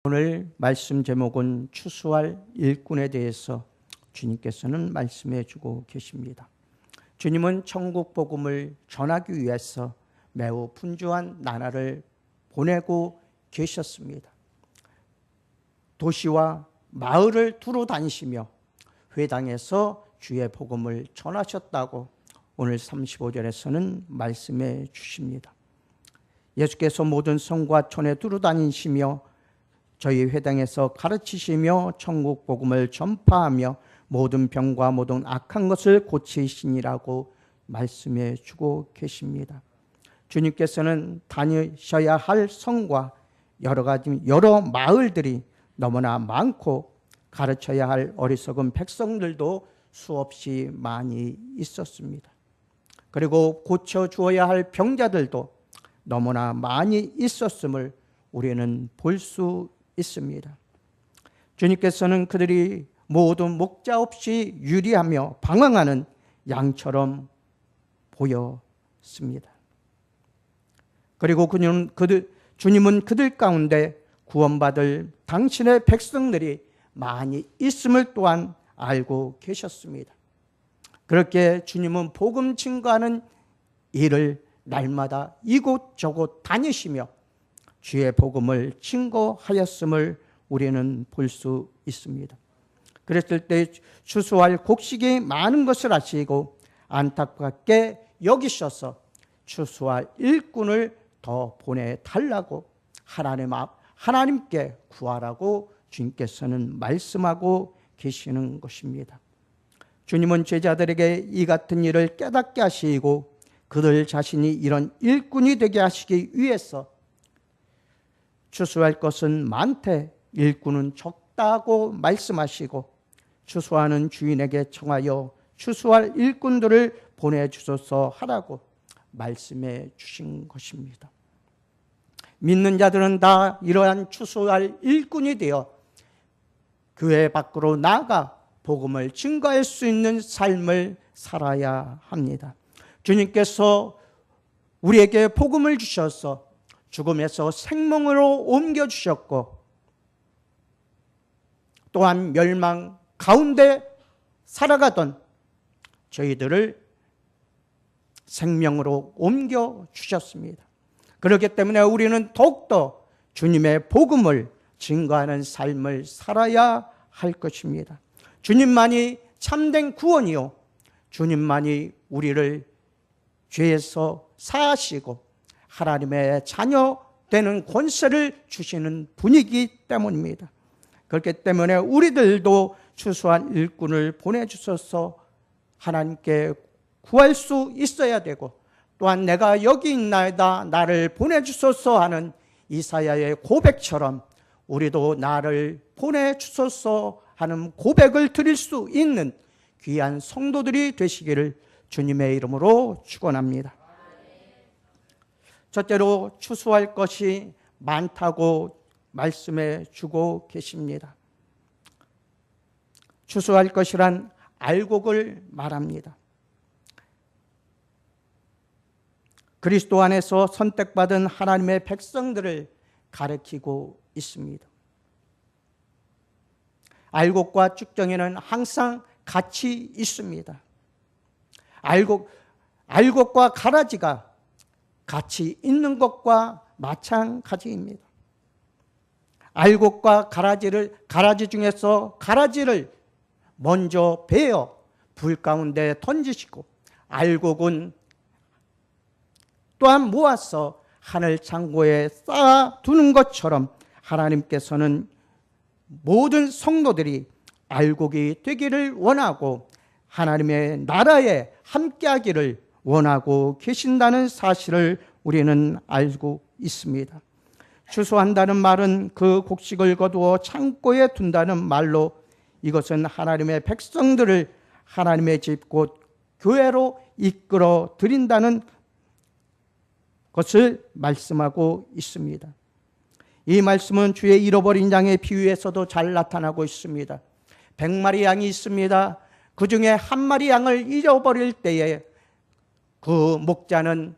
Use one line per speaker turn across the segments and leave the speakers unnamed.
오늘 말씀 제목은 추수할 일꾼에 대해서 주님께서는 말씀해 주고 계십니다. 주님은 천국 복음을 전하기 위해서 매우 분주한 나라를 보내고 계셨습니다. 도시와 마을을 두루 다니시며 회당에서 주의 복음을 전하셨다고 오늘 35절에서는 말씀해 주십니다. 예수께서 모든 성과 촌에 두루 다니시며 저희 회당에서 가르치시며 천국 복음을 전파하며 모든 병과 모든 악한 것을 고치시니라고 말씀해 주고 계십니다. 주님께서는 다니셔야 할 성과 여러 마을들이 너무나 많고 가르쳐야 할 어리석은 백성들도 수없이 많이 있었습니다. 그리고 고쳐주어야 할 병자들도 너무나 많이 있었음을 우리는 볼 수 있습니다. 주님께서는 그들이 모두 목자 없이 유리하며 방황하는 양처럼 보였습니다. 그리고 주님은 그들 가운데 구원받을 당신의 백성들이 많이 있음을 또한 알고 계셨습니다. 그렇게 주님은 복음 증거하는 일을 날마다 이곳저곳 다니시며 주의 복음을 증거하였음을 우리는 볼 수 있습니다. 그랬을 때 추수할 곡식이 많은 것을 아시고 안타깝게 여기셔서 추수할 일꾼을 더 보내달라고 하나님께 구하라고 주님께서는 말씀하고 계시는 것입니다. 주님은 제자들에게 이 같은 일을 깨닫게 하시고 그들 자신이 이런 일꾼이 되게 하시기 위해서 추수할 것은 많되 일꾼은 적다고 말씀하시고 추수하는 주인에게 청하여 추수할 일꾼들을 보내주소서 하라고 말씀해 주신 것입니다. 믿는 자들은 다 이러한 추수할 일꾼이 되어 교회 밖으로 나아가 복음을 증거할 수 있는 삶을 살아야 합니다. 주님께서 우리에게 복음을 주셔서 죽음에서 생명으로 옮겨주셨고 또한 멸망 가운데 살아가던 저희들을 생명으로 옮겨주셨습니다. 그렇기 때문에 우리는 더욱더 주님의 복음을 증거하는 삶을 살아야 할 것입니다. 주님만이 참된 구원이요 주님만이 우리를 죄에서 사하시고 하나님의 자녀 되는 권세를 주시는 분이기 때문입니다. 그렇기 때문에 우리들도 추수한 일꾼을 보내주셔서 하나님께 구할 수 있어야 되고 또한 내가 여기 있나이다 나를 보내주소서 하는 이사야의 고백처럼 우리도 나를 보내주소서 하는 고백을 드릴 수 있는 귀한 성도들이 되시기를 주님의 이름으로 축원합니다. 첫째로 추수할 것이 많다고 말씀해 주고 계십니다. 추수할 것이란 알곡을 말합니다. 그리스도 안에서 선택받은 하나님의 백성들을 가리키고 있습니다. 알곡과 쭉정이는 항상 같이 있습니다. 알곡과 가라지가 같이 있는 것과 마찬가지입니다. 알곡과 가라지 중에서 가라지를 먼저 베어 불 가운데 던지시고 알곡은 또한 모아서 하늘 창고에 쌓아두는 것처럼 하나님께서는 모든 성도들이 알곡이 되기를 원하고 하나님의 나라에 함께하기를 원하고 계신다는 사실을 우리는 알고 있습니다. 추수한다는 말은 그 곡식을 거두어 창고에 둔다는 말로 이것은 하나님의 백성들을 하나님의 집 곧 교회로 이끌어 드린다는 것을 말씀하고 있습니다. 이 말씀은 주의 잃어버린 양의 비유에서도 잘 나타나고 있습니다. 100마리 양이 있습니다. 그 중에 한 마리 양을 잃어버릴 때에 그 목자는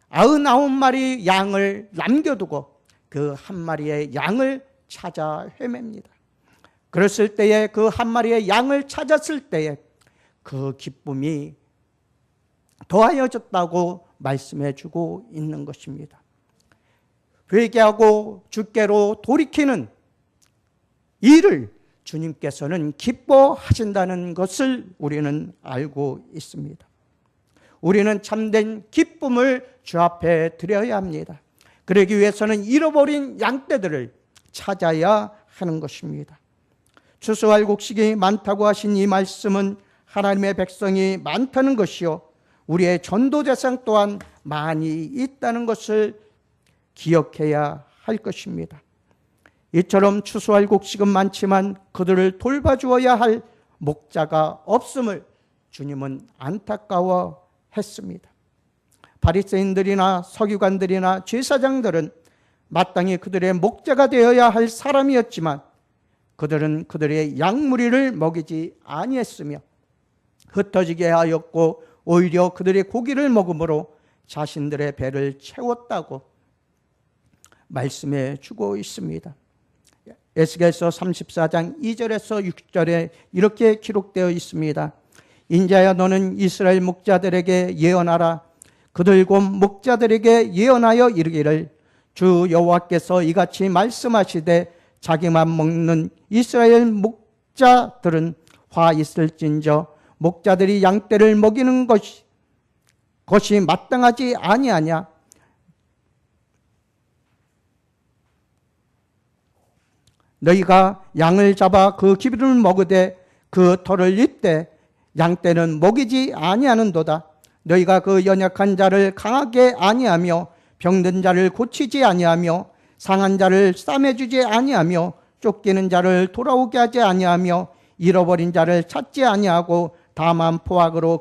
99마리 양을 남겨두고 그 한 마리의 양을 찾아 헤맵니다. 그랬을 때에 그 한 마리의 양을 찾았을 때에 그 기쁨이 더하여졌다고 말씀해 주고 있는 것입니다. 회개하고 주께로 돌이키는 일을 주님께서는 기뻐하신다는 것을 우리는 알고 있습니다. 우리는 참된 기쁨을 주 앞에 드려야 합니다. 그러기 위해서는 잃어버린 양떼들을 찾아야 하는 것입니다. 추수할 곡식이 많다고 하신 이 말씀은 하나님의 백성이 많다는 것이요, 우리의 전도 대상 또한 많이 있다는 것을 기억해야 할 것입니다. 이처럼 추수할 곡식은 많지만 그들을 돌봐주어야 할 목자가 없음을 주님은 안타까워했습니다. 바리새인들이나 서기관들이나 제사장들은 마땅히 그들의 목자가 되어야 할 사람이었지만 그들은 그들의 양무리를 먹이지 아니했으며 흩어지게 하였고 오히려 그들의 고기를 먹음으로 자신들의 배를 채웠다고 말씀해 주고 있습니다. 에스겔서 34장 2절에서 6절에 이렇게 기록되어 있습니다. 인자야, 너는 이스라엘 목자들에게 예언하라. 그들 곧 목자들에게 예언하여 이르기를, 주 여호와께서 이같이 말씀하시되 자기만 먹는 이스라엘 목자들은 화 있을진저 목자들이 양떼를 먹이는 것이 마땅하지 아니하냐. 너희가 양을 잡아 그 기름을 먹으되 그 털을 입되 양떼는 먹이지 아니하는도다. 너희가 그 연약한 자를 강하게 아니하며 병든 자를 고치지 아니하며 상한 자를 싸매주지 아니하며 쫓기는 자를 돌아오게 하지 아니하며 잃어버린 자를 찾지 아니하고 다만 포악으로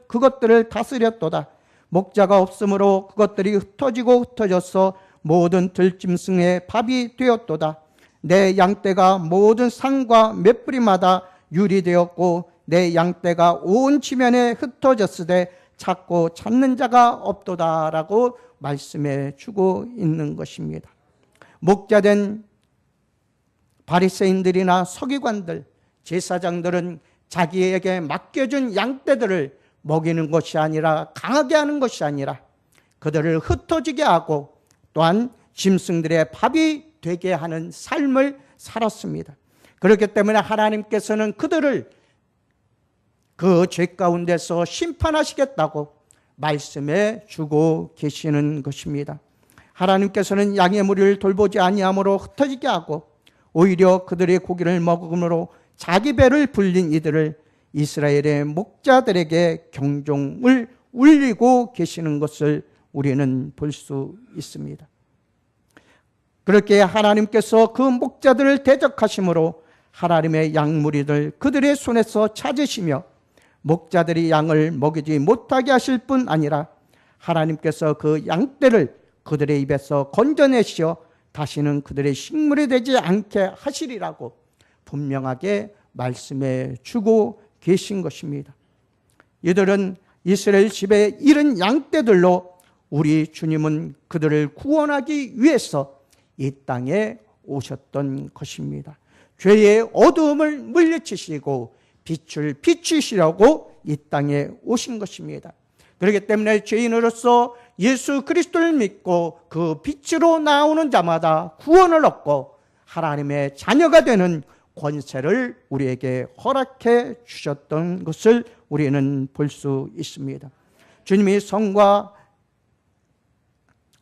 그것들을 다스렸도다. 목자가 없으므로 그것들이 흩어지고 흩어져서 모든 들짐승의 밥이 되었도다. 내 양떼가 모든 산과 맷뿌리마다 유리되었고 내 양떼가 온 지면에 흩어졌으되 찾고 찾는 자가 없도다라고 말씀해 주고 있는 것입니다. 목자된 바리새인들이나 서기관들, 제사장들은 자기에게 맡겨준 양떼들을 먹이는 것이 아니라, 강하게 하는 것이 아니라 그들을 흩어지게 하고 또한 짐승들의 밥이 되게 하는 삶을 살았습니다. 그렇기 때문에 하나님께서는 그들을 그 죄 가운데서 심판하시겠다고 말씀해 주고 계시는 것입니다. 하나님께서는 양의 무리를 돌보지 아니함으로 흩어지게 하고 오히려 그들의 고기를 먹음으로 자기 배를 불린 이들을 이스라엘의 목자들에게 경종을 울리고 계시는 것을 우리는 볼 수 있습니다. 그렇게 하나님께서 그 목자들을 대적하심으로 하나님의 양무리들 그들의 손에서 찾으시며 목자들이 양을 먹이지 못하게 하실 뿐 아니라 하나님께서 그 양떼를 그들의 입에서 건져내시어 다시는 그들의 식물이 되지 않게 하시리라고 분명하게 말씀해 주고 계신 것입니다. 이들은 이스라엘 집에 잃은 양떼들로 우리 주님은 그들을 구원하기 위해서 이 땅에 오셨던 것입니다. 죄의 어두움을 물리치시고 빛을 비추시려고 이 땅에 오신 것입니다. 그렇기 때문에 죄인으로서 예수 그리스도를 믿고 그 빛으로 나오는 자마다 구원을 얻고 하나님의 자녀가 되는 권세를 우리에게 허락해 주셨던 것을 우리는 볼 수 있습니다. 주님이 성과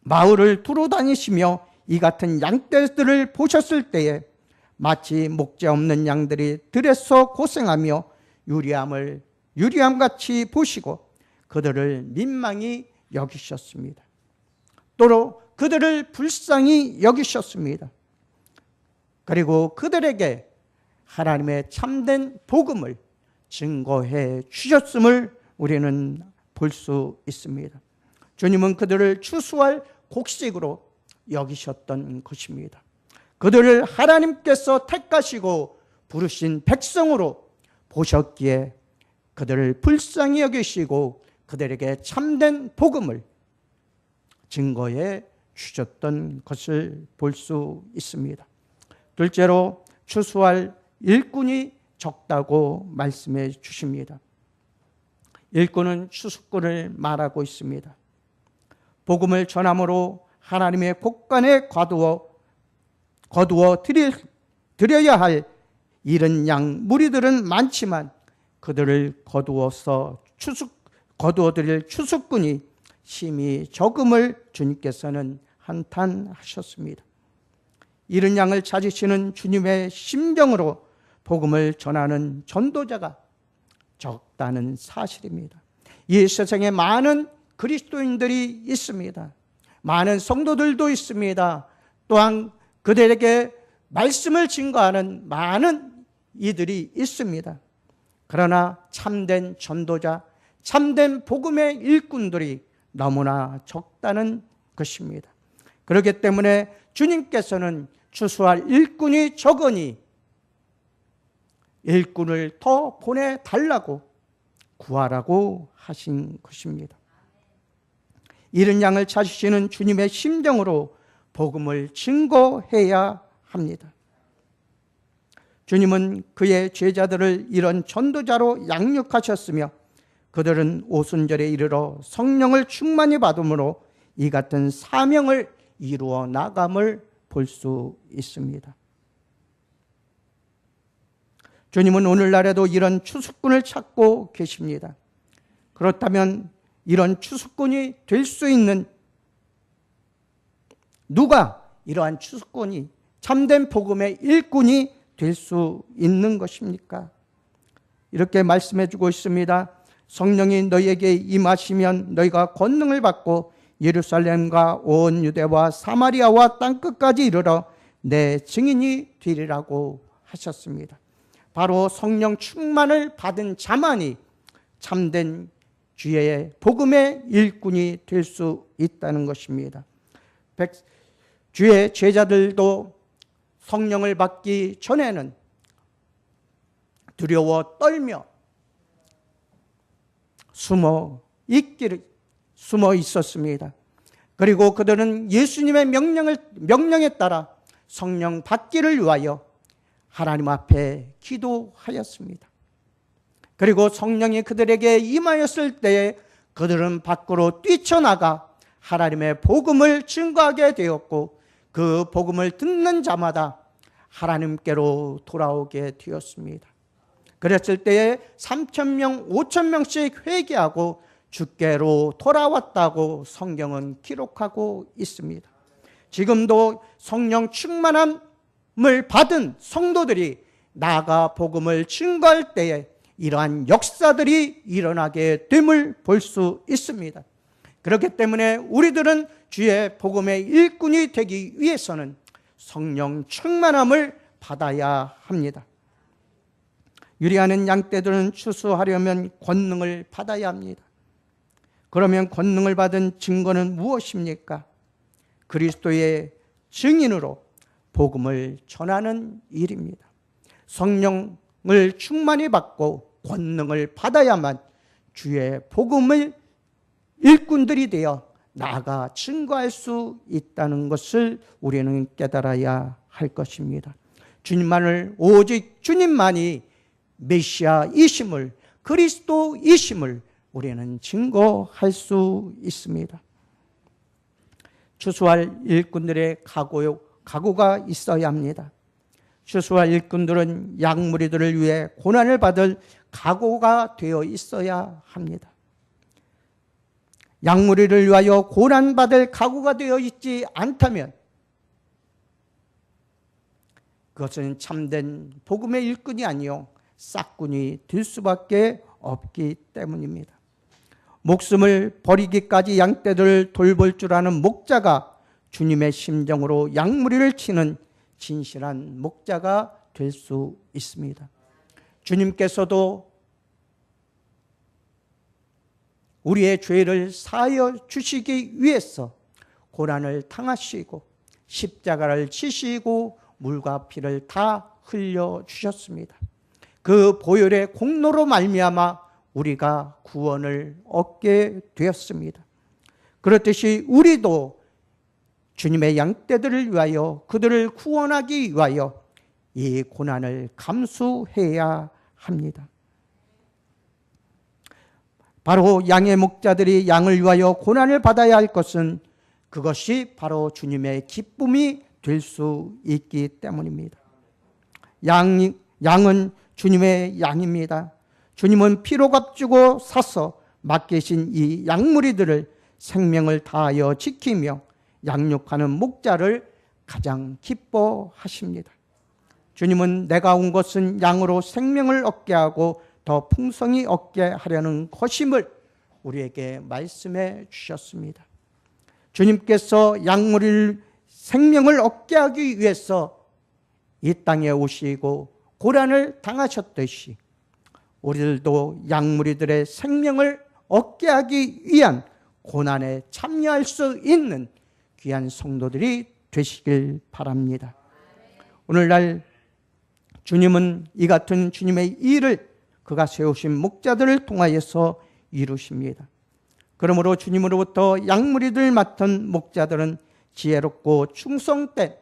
마을을 두루 다니시며 이 같은 양떼들을 보셨을 때에 마치 목자 없는 양들이 들에서 고생하며 유리함같이 보시고 그들을 민망히 여기셨습니다. 또 그들을 불쌍히 여기셨습니다. 그리고 그들에게 하나님의 참된 복음을 증거해 주셨음을 우리는 볼 수 있습니다. 주님은 그들을 추수할 곡식으로 여기셨던 것입니다. 그들을 하나님께서 택하시고 부르신 백성으로 보셨기에 그들을 불쌍히 여기시고 그들에게 참된 복음을 증거해 주셨던 것을 볼 수 있습니다. 둘째로 추수할 일꾼이 적다고 말씀해 주십니다. 일꾼은 추수꾼을 말하고 있습니다. 복음을 전함으로 하나님의 곳간에 거두어 드려야 할 이른 양 무리들은 많지만 그들을 거두어 드릴 추수꾼이 심히 적음을 주님께서는 한탄하셨습니다. 이른 양을 찾으시는 주님의 심정으로 복음을 전하는 전도자가 적다는 사실입니다. 이 세상에 많은 그리스도인들이 있습니다. 많은 성도들도 있습니다. 또한 그들에게 말씀을 증거하는 많은 이들이 있습니다. 그러나 참된 전도자, 참된 복음의 일꾼들이 너무나 적다는 것입니다. 그렇기 때문에 주님께서는 추수할 일꾼이 적으니 일꾼을 더 보내달라고 구하라고 하신 것입니다. 이른 양을 찾으시는 주님의 심정으로 복음을 증거해야 합니다. 주님은 그의 제자들을 이런 전도자로 양육하셨으며 그들은 오순절에 이르러 성령을 충만히 받음으로 이 같은 사명을 이루어 나감을 볼 수 있습니다. 주님은 오늘날에도 이런 추수꾼을 찾고 계십니다. 그렇다면 이런 추수꾼이 될 수 있는 누가 이러한 추수꾼이 참된 복음의 일꾼이 될 수 있는 것입니까? 이렇게 말씀해 주고 있습니다. 성령이 너희에게 임하시면 너희가 권능을 받고 예루살렘과 온 유대와 사마리아와 땅끝까지 이르러 내 증인이 되리라고 하셨습니다. 바로 성령 충만을 받은 자만이 참된 주의 복음의 일꾼이 될 수 있다는 것입니다. 주의 제자들도 성령을 받기 전에는 두려워 떨며 숨어 있었습니다. 그리고 그들은 예수님의 명령에 따라 성령 받기를 위하여 하나님 앞에 기도하였습니다. 그리고 성령이 그들에게 임하였을 때에 그들은 밖으로 뛰쳐나가 하나님의 복음을 증거하게 되었고 그 복음을 듣는 자마다 하나님께로 돌아오게 되었습니다. 그랬을 때에 3,000명, 5,000명씩 회개하고 주께로 돌아왔다고 성경은 기록하고 있습니다. 지금도 성령 충만함을 받은 성도들이 나아가 복음을 증거할 때에 이러한 역사들이 일어나게 됨을 볼 수 있습니다. 그렇기 때문에 우리들은 주의 복음의 일꾼이 되기 위해서는 성령 충만함을 받아야 합니다. 유리하는 양떼들은 추수하려면 권능을 받아야 합니다. 그러면 권능을 받은 증거는 무엇입니까? 그리스도의 증인으로 복음을 전하는 일입니다. 성령을 충만히 받고 권능을 받아야만 주의 복음을 일꾼들이 되어 나아가 증거할 수 있다는 것을 우리는 깨달아야 할 것입니다. 주님만을, 오직 주님만이 메시아이심을, 그리스도이심을 우리는 증거할 수 있습니다. 추수할 일꾼들의 각오가 있어야 합니다. 추수할 일꾼들은 양무리들을 위해 고난을 받을 각오가 되어 있어야 합니다. 양무리를 위하여 고난받을 각오가 되어 있지 않다면 그것은 참된 복음의 일꾼이 아니요 싹군이 될 수밖에 없기 때문입니다. 목숨을 버리기까지 양떼들을 돌볼 줄 아는 목자가 주님의 심정으로 양무리를 치는 진실한 목자가 될 수 있습니다. 주님께서도 우리의 죄를 사하여 주시기 위해서 고난을 당하시고 십자가를 지시고 물과 피를 다 흘려주셨습니다. 그 보혈의 공로로 말미암아 우리가 구원을 얻게 되었습니다. 그렇듯이 우리도 주님의 양떼들을 위하여 그들을 구원하기 위하여 이 고난을 감수해야 합니다. 바로 양의 목자들이 양을 위하여 고난을 받아야 할 것은 그것이 바로 주님의 기쁨이 될 수 있기 때문입니다. 양은 주님의 양입니다. 주님은 피로 값주고 사서 맡기신 이 양무리들을 생명을 다하여 지키며 양육하는 목자를 가장 기뻐하십니다. 주님은 내가 온 것은 양으로 생명을 얻게 하고 더 풍성히 얻게 하려는 것임을 우리에게 말씀해 주셨습니다. 주님께서 양무리를 생명을 얻게 하기 위해서 이 땅에 오시고 고난을 당하셨듯이 우리들도 양무리들의 생명을 얻게 하기 위한 고난에 참여할 수 있는 귀한 성도들이 되시길 바랍니다. 오늘날 주님은 이 같은 주님의 일을 그가 세우신 목자들을 통하여서 이루십니다. 그러므로 주님으로부터 양무리들 맡은 목자들은 지혜롭고 충성된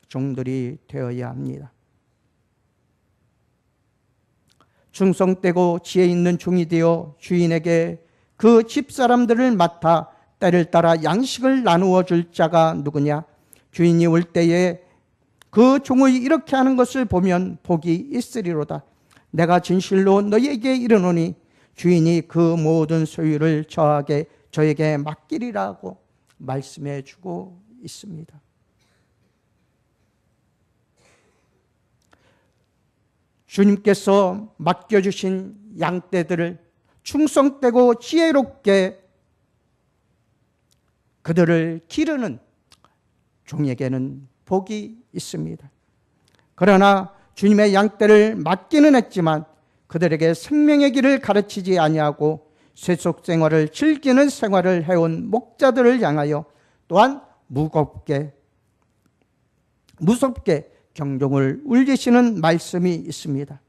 종들이 되어야 합니다. 충성되고 지혜 있는 종이 되어 주인에게 그 집사람들을 맡아 때를 따라 양식을 나누어 줄 자가 누구냐? 주인이 올 때에 그 종의 이렇게 하는 것을 보면 복이 있으리로다. 내가 진실로 너희에게 이르노니 주인이 그 모든 소유를 저에게 맡기리라고 말씀해 주고 있습니다. 주님께서 맡겨주신 양떼들을 충성되고 지혜롭게 그들을 기르는 종에게는 복이 있습니다. 그러나 주님의 양떼를 맡기는 했지만 그들에게 생명의 길을 가르치지 아니하고 세속 생활을 즐기는 생활을 해온 목자들을 향하여 또한 무섭게 경종을 울리시는 말씀이 있습니다.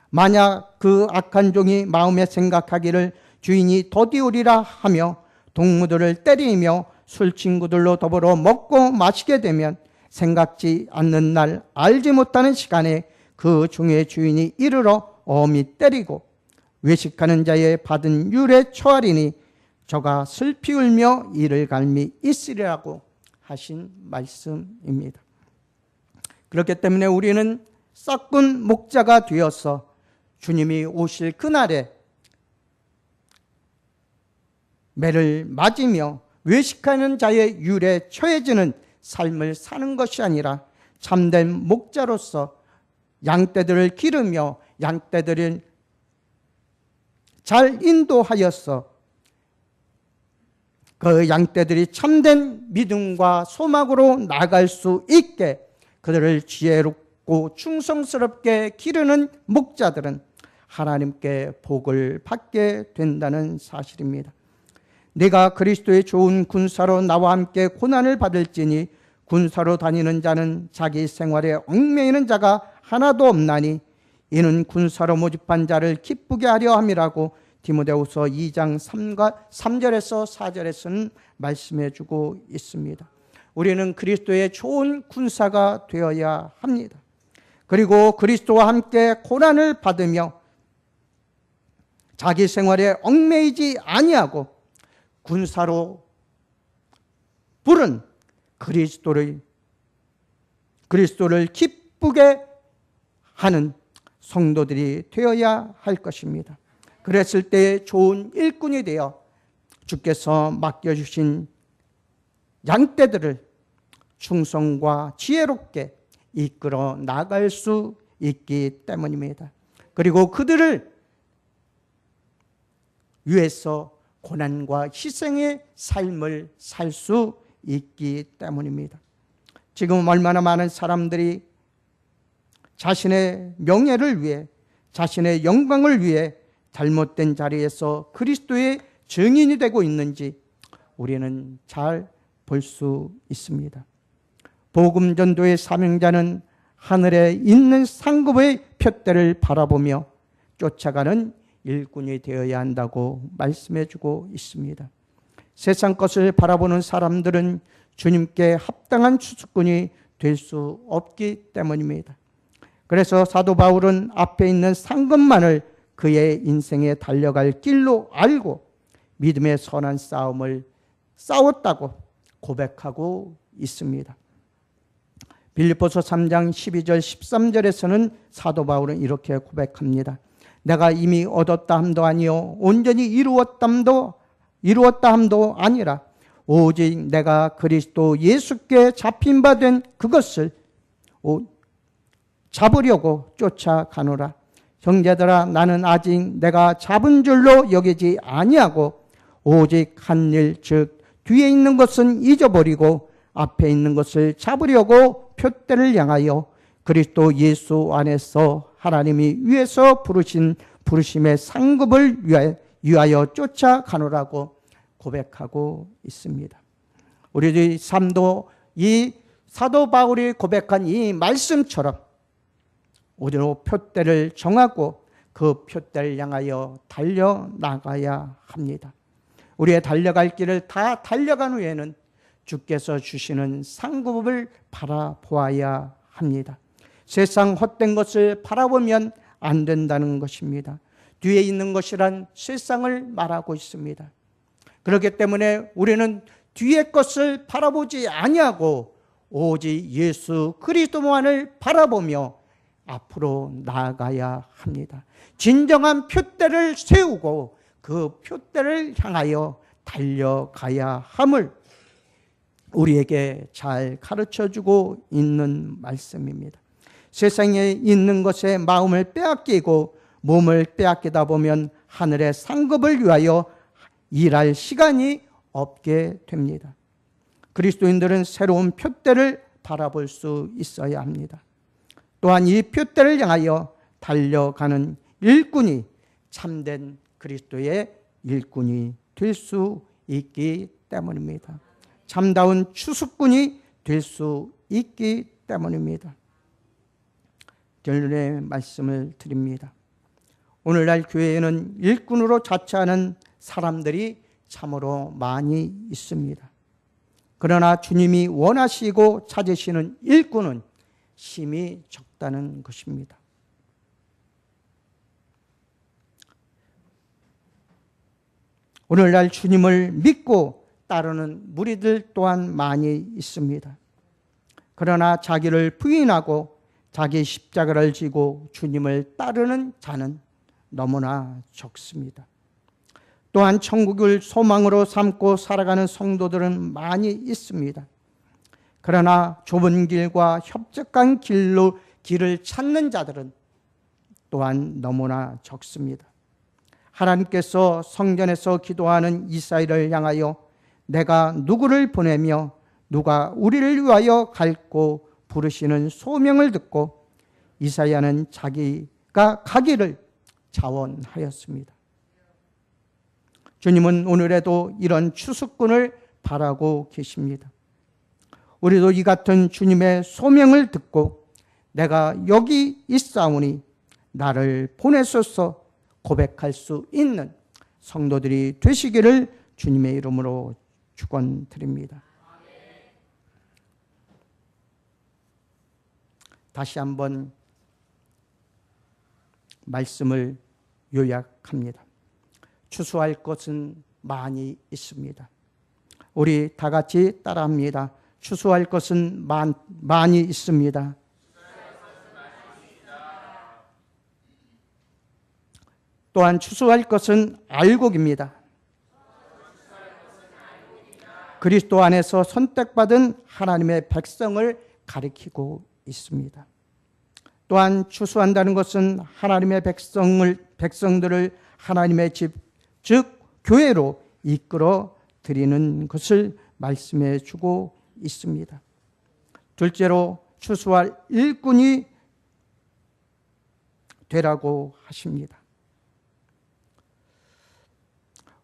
만약 그 악한 종이 마음에 생각하기를 주인이 더디우리라 하며 동무들을 때리며 술 친구들로 더불어 먹고 마시게 되면 생각지 않는 날 알지 못하는 시간에 그 종의 주인이 이르러 엄히 때리고 외식하는 자의 받은 율에 처하리니 저가 슬피 울며 이를 갈미 있으리라고 하신 말씀입니다. 그렇기 때문에 우리는 싹군 목자가 되어서 주님이 오실 그날에 매를 맞으며 외식하는 자의 율에 처해지는 삶을 사는 것이 아니라 참된 목자로서 양떼들을 기르며 양떼들을 잘 인도하여서 그 양떼들이 참된 믿음과 소망으로 나아갈 수 있게 그들을 지혜롭고 충성스럽게 기르는 목자들은 하나님께 복을 받게 된다는 사실입니다. 내가 그리스도의 좋은 군사로 나와 함께 고난을 받을지니 군사로 다니는 자는 자기 생활에 얽매이는 자가 하나도 없나니 이는 군사로 모집한 자를 기쁘게 하려 함이라고 디모데후서 2장 3절에서 4절에서는 말씀해 주고 있습니다. 우리는 그리스도의 좋은 군사가 되어야 합니다. 그리고 그리스도와 함께 고난을 받으며 자기 생활에 얽매이지 아니하고 군사로 부른 그리스도를 기쁘게 하는 성도들이 되어야 할 것입니다. 그랬을 때 좋은 일꾼이 되어 주께서 맡겨주신 양떼들을 충성과 지혜롭게 이끌어 나갈 수 있기 때문입니다. 그리고 그들을 위해서 고난과 희생의 삶을 살 수 있기 때문입니다. 지금 얼마나 많은 사람들이 자신의 명예를 위해, 자신의 영광을 위해 잘못된 자리에서 그리스도의 증인이 되고 있는지 우리는 잘 볼 수 있습니다. 복음 전도의 사명자는 하늘에 있는 상급의 표대를 바라보며 쫓아가는 일꾼이 되어야 한다고 말씀해 주고 있습니다. 세상 것을 바라보는 사람들은 주님께 합당한 추수꾼이 될 수 없기 때문입니다. 그래서 사도 바울은 앞에 있는 상급만을 그의 인생에 달려갈 길로 알고 믿음의 선한 싸움을 싸웠다고 고백하고 있습니다. 빌립보서 3장 12절 13절에서는 사도 바울은 이렇게 고백합니다. 내가 이미 얻었다 함도 아니요 온전히 이루었다 함도 아니라 오직 내가 그리스도 예수께 잡힌 바 된 그것을 잡으려고 쫓아가노라. 형제들아 나는 아직 내가 잡은 줄로 여기지 아니하고 오직 한 일 즉 뒤에 있는 것은 잊어버리고 앞에 있는 것을 잡으려고 표대를 향하여 그리스도 예수 안에서 하나님이 위에서 부르신 부르심의 상급을 위하여 쫓아가노라고 고백하고 있습니다. 우리의 삶도 이 사도 바울이 고백한 이 말씀처럼 우리로 표대를 정하고 그 표대를 향하여 달려나가야 합니다. 우리의 달려갈 길을 다 달려간 후에는 주께서 주시는 상급을 바라보아야 합니다. 세상 헛된 것을 바라보면 안 된다는 것입니다. 뒤에 있는 것이란 세상을 말하고 있습니다. 그렇기 때문에 우리는 뒤의 것을 바라보지 아니하고 오직 예수 그리스도만을 바라보며 앞으로 나아가야 합니다. 진정한 표대를 세우고 그 표대를 향하여 달려가야 함을 우리에게 잘 가르쳐주고 있는 말씀입니다. 세상에 있는 것에 마음을 빼앗기고 몸을 빼앗기다 보면 하늘의 상급을 위하여 일할 시간이 없게 됩니다. 그리스도인들은 새로운 표대를 바라볼 수 있어야 합니다. 또한 이 표대를 향하여 달려가는 일꾼이 참된 그리스도의 일꾼이 될 수 있기 때문입니다. 참다운 추수꾼이 될 수 있기 때문입니다. 결론의 말씀을 드립니다. 오늘날 교회에는 일꾼으로 자처하는 사람들이 참으로 많이 있습니다. 그러나 주님이 원하시고 찾으시는 일꾼은 심히 적다는 것입니다. 오늘날 주님을 믿고 따르는 무리들 또한 많이 있습니다. 그러나 자기를 부인하고 자기 십자가를 지고 주님을 따르는 자는 너무나 적습니다. 또한 천국을 소망으로 삼고 살아가는 성도들은 많이 있습니다. 그러나 좁은 길과 협착한 길을 찾는 자들은 또한 너무나 적습니다. 하나님께서 성전에서 기도하는 이사야를 향하여 내가 누구를 보내며 누가 우리를 위하여 갈고 부르시는 소명을 듣고 이사야는 자기가 가기를 자원하였습니다. 주님은 오늘에도 이런 추수꾼을 바라고 계십니다. 우리도 이 같은 주님의 소명을 듣고 내가 여기 있사오니 나를 보내소서 고백할 수 있는 성도들이 되시기를 주님의 이름으로 축원드립니다. 다시 한번 말씀을 요약합니다. 추수할 것은 많이 있습니다. 우리 다 같이 따라합니다. 추수할 것은 많이 있습니다. 또한 추수할 것은 알곡입니다. 그리스도 안에서 선택받은 하나님의 백성을 가리키고 있습니다. 또한 추수한다는 것은 하나님의 백성들을 하나님의 집, 즉 교회로 이끌어 드리는 것을 말씀해 주고 있습니다. 둘째로 추수할 일꾼이 되라고 하십니다.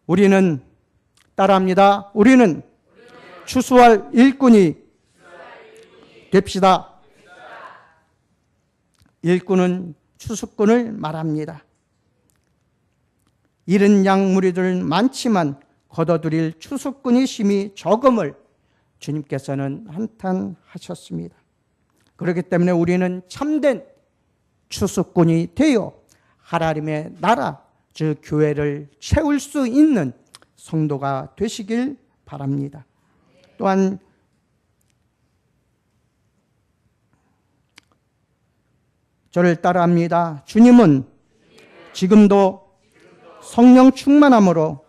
우리는 따라합니다. 우리는 추수할 일꾼이 됩시다. 일꾼은 추수꾼을 말합니다. 잃은 양 무리들 많지만 거둬들일 추수꾼이 심히 적음을 주님께서는 한탄하셨습니다. 그렇기 때문에 우리는 참된 추수꾼이 되어 하나님의 나라, 즉 교회를 채울 수 있는 성도가 되시길 바랍니다. 또한 저를 따라합니다. 주님은 지금도 성령 충만함으로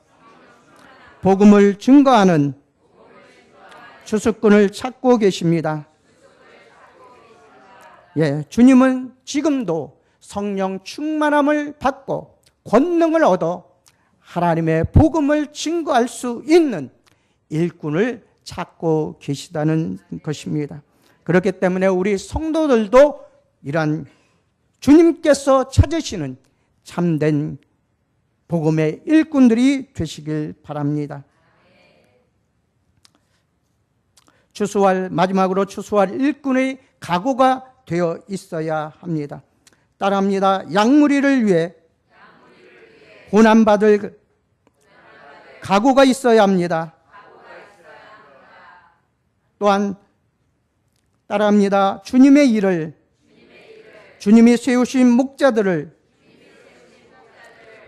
복음을 증거하는 추수꾼을 찾고 계십니다. 예, 주님은 지금도 성령 충만함을 받고 권능을 얻어 하나님의 복음을 증거할 수 있는 일꾼을 찾고 계시다는 것입니다. 그렇기 때문에 우리 성도들도 이러한 주님께서 찾으시는 참된 복음의 일꾼들이 되시길 바랍니다. 마지막으로 추수할 일꾼의 각오가 되어 있어야 합니다. 따라합니다. 양무리를 위해 고난받을 각오가 있어야 합니다. 또한 따라합니다. 주님의 일을, 주님이 세우신 목자들을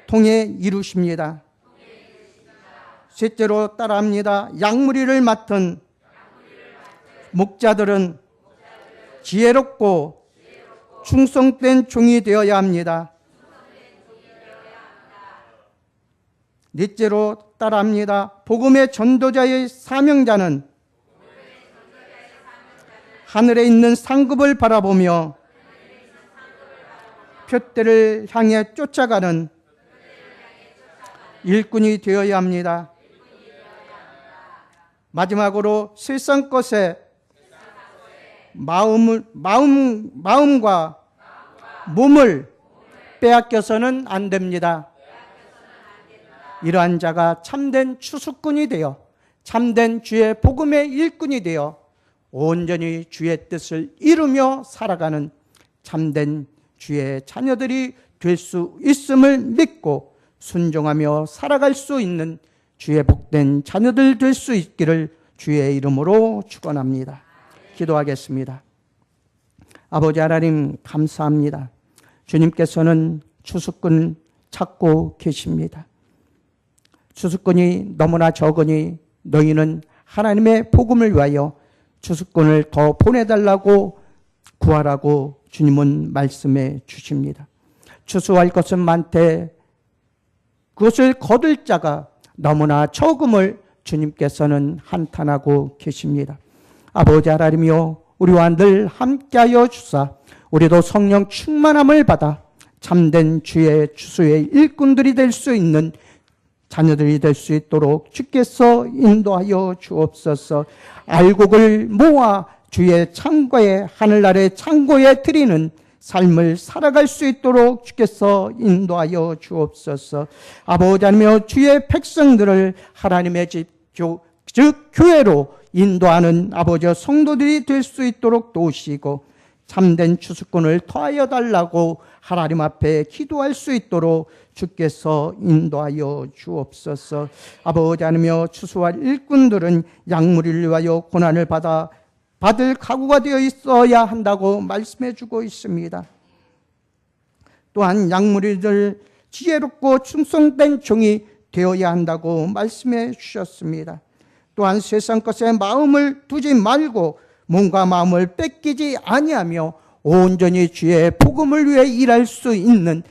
통해 이루십니다. 셋째로 따라합니다. 양무리를 맡은 목자들은 지혜롭고 충성된 종이 되어야 합니다. 넷째로 따라합니다. 복음의 전도자의 사명자는 하늘에 있는 상급을 바라보며 표대를 향해 쫓아가는 일꾼이 되어야 합니다. 마지막으로 세상 것에 마음과 몸을 빼앗겨서는 안 됩니다. 이러한 자가 참된 추수꾼이 되어 참된 주의 복음의 일꾼이 되어 온전히 주의 뜻을 이루며 살아가는 참된 주의 자녀들이 될 수 있음을 믿고 순종하며 살아갈 수 있는 주의 복된 자녀들 될 수 있기를 주의 이름으로 축원합니다. 기도하겠습니다. 아버지 하나님 감사합니다. 주님께서는 추수꾼 찾고 계십니다. 추수꾼이 너무나 적으니 너희는 하나님의 복음을 위하여 추수꾼을 더 보내달라고 구하라고 주님은 말씀해 주십니다. 추수할 것은 많되 그것을 거둘 자가 너무나 적음을 주님께서는 한탄하고 계십니다. 아버지 하나님이여, 우리와 늘 함께하여 주사 우리도 성령 충만함을 받아 참된 주의 추수의 일꾼들이 될 수 있는 자녀들이 될 수 있도록 주께서 인도하여 주옵소서. 알곡을 모아 주의 창고에, 하늘나라의 창고에 드리는 삶을 살아갈 수 있도록 주께서 인도하여 주옵소서. 아버지 하나님이여, 주의 백성들을 하나님의 집, 즉 교회로 인도하는 아버지와 성도들이 될 수 있도록 도우시고 참된 추수꾼을 더하여 달라고 하나님 앞에 기도할 수 있도록 주께서 인도하여 주옵소서. 아버지 하나님이여, 추수할 일꾼들은 양무리를 위하여 고난을 받을 각오가 되어 있어야 한다고 말씀해 주고 있습니다. 또한 양무리들 지혜롭고 충성된 종이 되어야 한다고 말씀해 주셨습니다. 또한 세상 것에 마음을 두지 말고 몸과 마음을 뺏기지 아니하며 온전히 주의 복음을 위해 일할 수 있는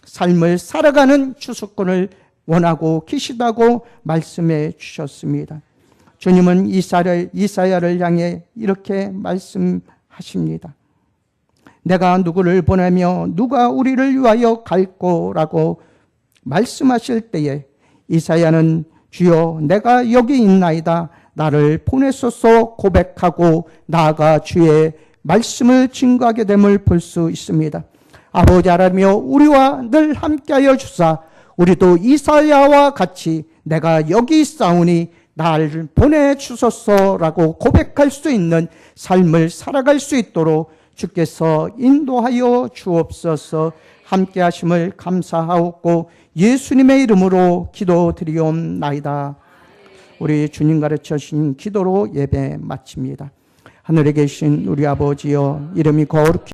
삶을 살아가는 추수꾼을 원하고 계시다고 말씀해 주셨습니다. 주님은 이사야를 향해 이렇게 말씀하십니다. 내가 누구를 보내며 누가 우리를 위하여 갈꼬라고 말씀하실 때에 이사야는 주여 내가 여기 있나이다, 나를 보내소서 고백하고 나아가 주의 말씀을 증거하게 됨을 볼 수 있습니다. 아버지 하나님이여, 우리와 늘 함께하여 주사 우리도 이사야와 같이 내가 여기 있사오니 나를 보내주소서라고 고백할 수 있는 삶을 살아갈 수 있도록 주께서 인도하여 주옵소서. 함께 하심을 감사하옵고 예수님의 이름으로 기도드리옵나이다. 우리 주님 가르쳐 주신 기도로 예배 마칩니다. 하늘에 계신 우리 아버지여, 이름이 거룩히